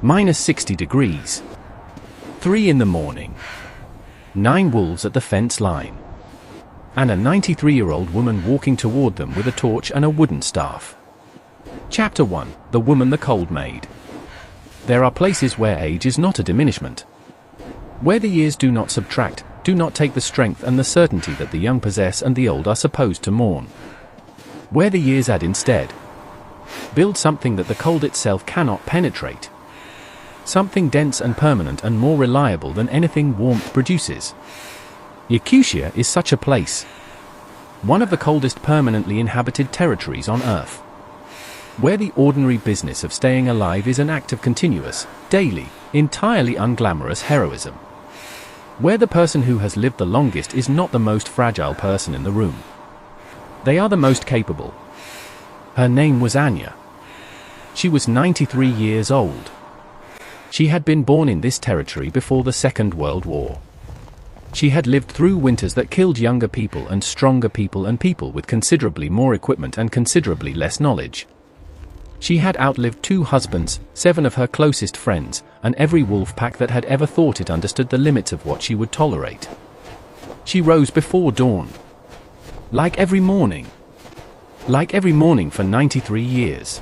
-60 degrees. 3 in the morning. 9 wolves at the fence line. And a 93-year-old woman walking toward them with a torch and a wooden staff. Chapter 1: The Woman the Cold Made. There are places where age is not a diminishment. Where the years do not subtract, do not take the strength and the certainty that the young possess and the old are supposed to mourn. Where the years add instead. Build something that the cold itself cannot penetrate. Something dense and permanent and more reliable than anything warmth produces. Yakutia is such a place. One of the coldest permanently inhabited territories on Earth. Where the ordinary business of staying alive is an act of continuous, daily, entirely unglamorous heroism. Where the person who has lived the longest is not the most fragile person in the room. They are the most capable. Her name was Anya. She was 93 years old. She had been born in this territory before the Second World War. She had lived through winters that killed younger people and stronger people and people with considerably more equipment and considerably less knowledge. She had outlived 2 husbands, 7 of her closest friends, and every wolf pack that had ever thought it understood the limits of what she would tolerate. She rose before dawn. Like every morning. Like every morning for 93 years.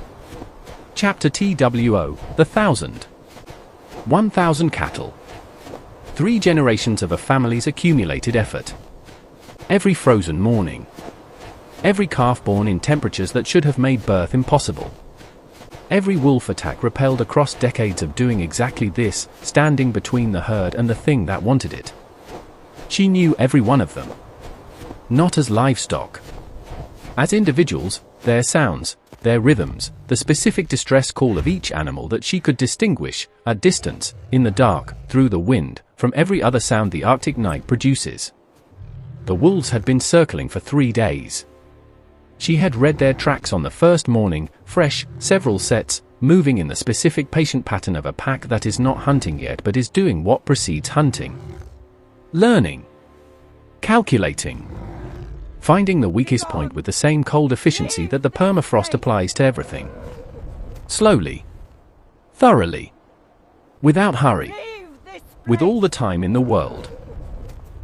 Chapter TWO: The 1,000. 1,000 cattle. 3 generations of a family's accumulated effort. Every frozen morning. Every calf born in temperatures that should have made birth impossible. Every wolf attack repelled across decades of doing exactly this, standing between the herd and the thing that wanted it. She knew every one of them. Not as livestock. As individuals, their sounds, their rhythms, the specific distress call of each animal that she could distinguish, at distance, in the dark, through the wind, from every other sound the Arctic night produces. The wolves had been circling for 3 days. She had read their tracks on the first morning, fresh, several sets, moving in the specific patient pattern of a pack that is not hunting yet but is doing what precedes hunting. Learning. Calculating. Finding the weakest point with the same cold efficiency that the permafrost applies to everything. Slowly. Thoroughly. Without hurry. With all the time in the world.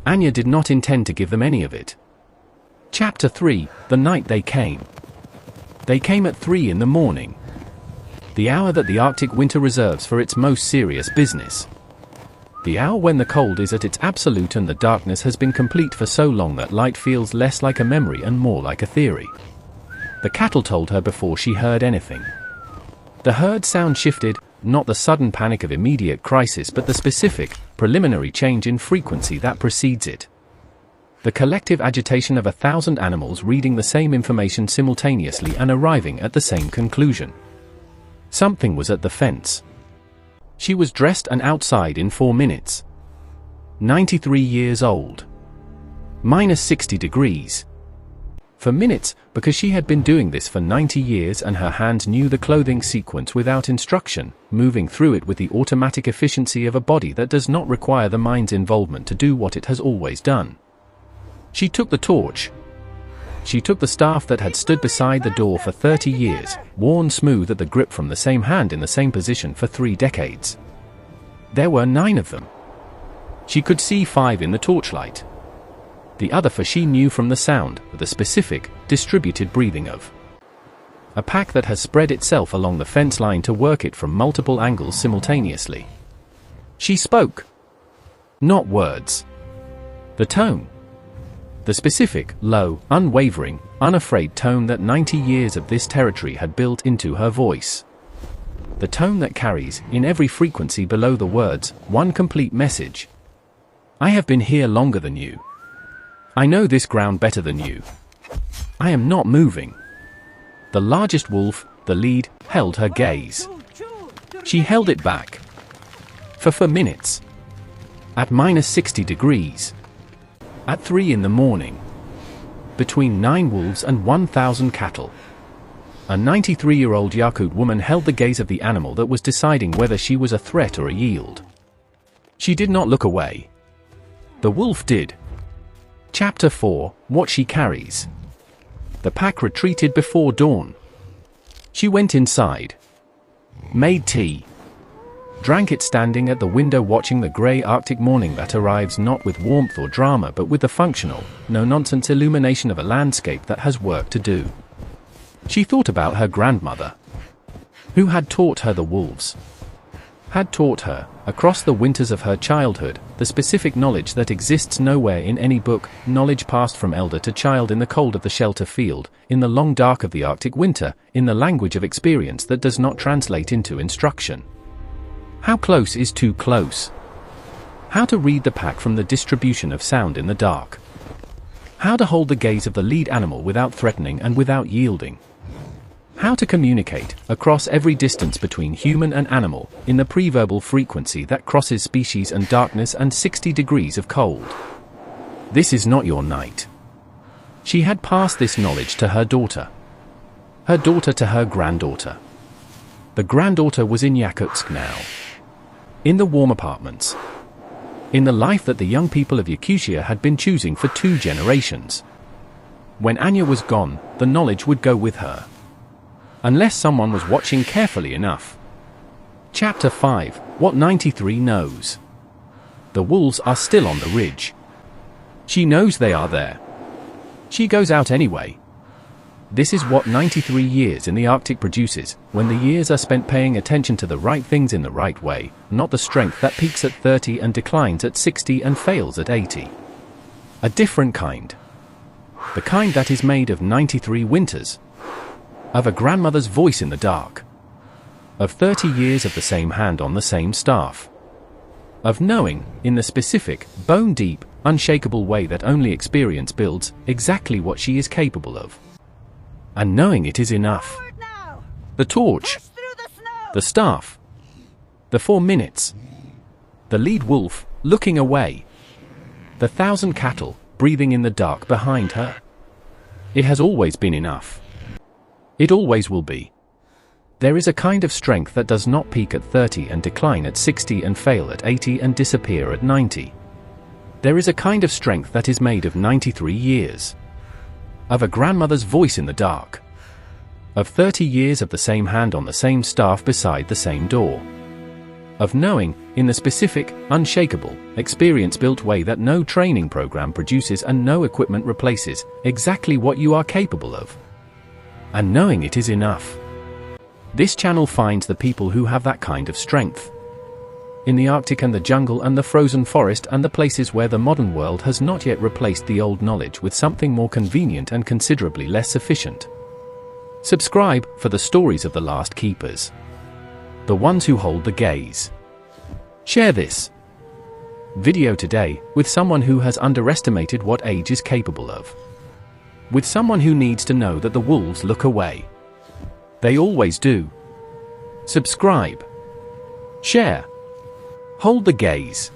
Anya did not intend to give them any of it. Chapter 3: The Night They Came. They came at 3 in the morning. The hour that the Arctic winter reserves for its most serious business. The hour when the cold is at its absolute and the darkness has been complete for so long that light feels less like a memory and more like a theory. The cattle told her before she heard anything. The herd sound shifted, not the sudden panic of immediate crisis but the specific, preliminary change in frequency that precedes it. The collective agitation of 1,000 animals reading the same information simultaneously and arriving at the same conclusion. Something was at the fence. She was dressed and outside in 4 minutes. 93 years old. -60 degrees. For minutes, because she had been doing this for 90 years and her hands knew the clothing sequence without instruction, moving through it with the automatic efficiency of a body that does not require the mind's involvement to do what it has always done. She took the torch. She took the staff that had stood beside the door for 30 years, worn smooth at the grip from the same hand in the same position for 3 decades. There were 9 of them. She could see 5 in the torchlight. The other 4 she knew from the sound, the specific, distributed breathing of a pack that has spread itself along the fence line to work it from multiple angles simultaneously. She spoke. Not words. The tone. The specific, low, unwavering, unafraid tone that 90 years of this territory had built into her voice. The tone that carries, in every frequency below the words, one complete message. I have been here longer than you. I know this ground better than you. I am not moving. The largest wolf, the lead, held her gaze. She held it back. For 4 minutes. At -60 degrees. At 3 in the morning. Between 9 wolves and 1,000 cattle. A 93-year-old Yakut woman held the gaze of the animal that was deciding whether she was a threat or a yield. She did not look away. The wolf did. Chapter 4: What She Carries. The pack retreated before dawn. She went inside. Made tea. drank it standing at the window watching the grey Arctic morning that arrives not with warmth or drama but with the functional, no-nonsense illumination of a landscape that has work to do. She thought about her grandmother, who had taught her the wolves, had taught her, across the winters of her childhood, the specific knowledge that exists nowhere in any book, knowledge passed from elder to child in the cold of the shelter field, in the long dark of the Arctic winter, in the language of experience that does not translate into instruction. How close is too close? How to read the pack from the distribution of sound in the dark? How to hold the gaze of the lead animal without threatening and without yielding? How to communicate, across every distance between human and animal, in the preverbal frequency that crosses species and darkness and 60 degrees of cold. This is not your night. She had passed this knowledge to her daughter to her granddaughter. The granddaughter was in Yakutsk now. In the warm apartments. In the life that the young people of Yakutia had been choosing for 2 generations. When Anya was gone, the knowledge would go with her. Unless someone was watching carefully enough. Chapter 5, What 93 Knows. The wolves are still on the ridge. She knows they are there. She goes out anyway. This is what 93 years in the Arctic produces, when the years are spent paying attention to the right things in the right way, not the strength that peaks at 30 and declines at 60 and fails at 80. A different kind. The kind that is made of 93 winters. Of a grandmother's voice in the dark. Of 30 years of the same hand on the same staff. Of knowing, in the specific, bone-deep, unshakable way that only experience builds, exactly what she is capable of. And knowing it is enough. The torch. The staff. The 4 minutes. The lead wolf, looking away. The 1,000 cattle, breathing in the dark behind her. It has always been enough. It always will be. There is a kind of strength that does not peak at 30 and decline at 60 and fail at 80 and disappear at 90. There is a kind of strength that is made of 93 years. Of a grandmother's voice in the dark. Of 30 years of the same hand on the same staff beside the same door. Of knowing, in the specific, unshakable, experience-built way that no training program produces and no equipment replaces, exactly what you are capable of. And knowing it is enough. This channel finds the people who have that kind of strength. In the Arctic and the jungle and the frozen forest and the places where the modern world has not yet replaced the old knowledge with something more convenient and considerably less efficient. Subscribe for the stories of the last keepers. The ones who hold the gaze. Share this video today with someone who has underestimated what age is capable of. With someone who needs to know that the wolves look away. They always do. Subscribe. Share. Hold the gaze.